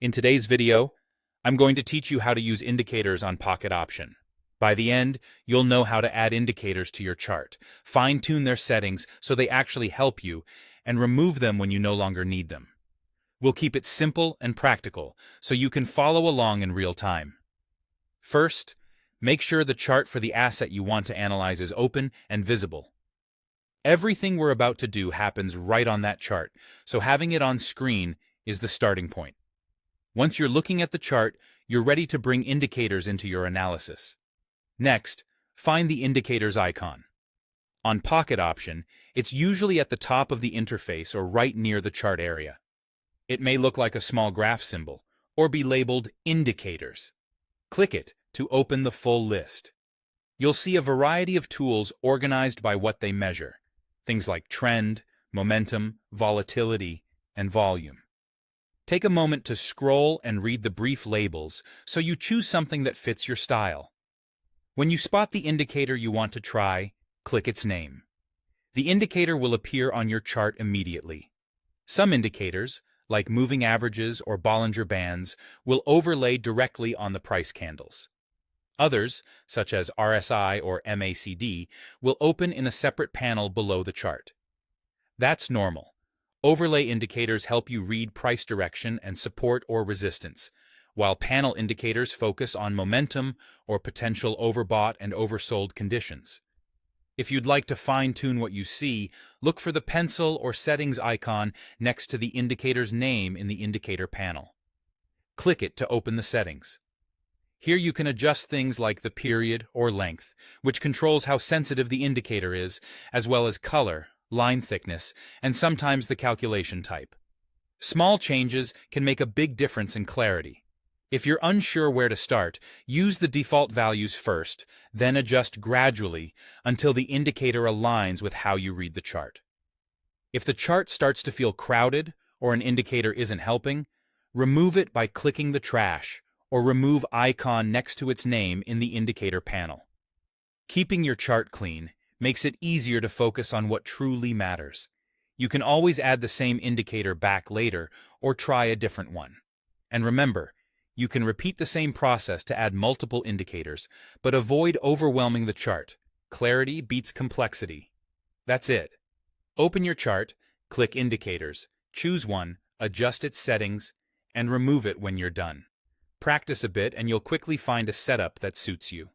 In today's video, I'm going to teach you how to use indicators on Pocket Option. By the end, you'll know how to add indicators to your chart, fine-tune their settings so they actually help you, and remove them when you no longer need them. We'll keep it simple and practical so you can follow along in real time. First, make sure the chart for the asset you want to analyze is open and visible. Everything we're about to do happens right on that chart, so having it on screen is the starting point. Once you're looking at the chart, you're ready to bring indicators into your analysis. Next, find the indicators icon. On Pocket Option, it's usually at the top of the interface or right near the chart area. It may look like a small graph symbol, or be labeled Indicators. Click it to open the full list. You'll see a variety of tools organized by what they measure, things like trend, momentum, volatility, and volume. Take a moment to scroll and read the brief labels so you choose something that fits your style. When you spot the indicator you want to try, click its name. The indicator will appear on your chart immediately. Some indicators, like moving averages or Bollinger Bands, will overlay directly on the price candles. Others, such as RSI or MACD, will open in a separate panel below the chart. That's normal. Overlay indicators help you read price direction and support or resistance, while panel indicators focus on momentum or potential overbought and oversold conditions. If you'd like to fine-tune what you see, look for the pencil or settings icon next to the indicator's name in the indicator panel. Click it to open the settings. Here you can adjust things like the period or length, which controls how sensitive the indicator is, as well as color, line thickness, and sometimes the calculation type. Small changes can make a big difference in clarity. If you're unsure where to start, use the default values first, then adjust gradually until the indicator aligns with how you read the chart. If the chart starts to feel crowded or an indicator isn't helping, remove it by clicking the trash or remove icon next to its name in the indicator panel. Keeping your chart clean makes it easier to focus on what truly matters. You can always add the same indicator back later or try a different one. And remember, you can repeat the same process to add multiple indicators, but avoid overwhelming the chart. Clarity beats complexity. That's it. Open your chart, click Indicators, choose one, adjust its settings, and remove it when you're done. Practice a bit and you'll quickly find a setup that suits you.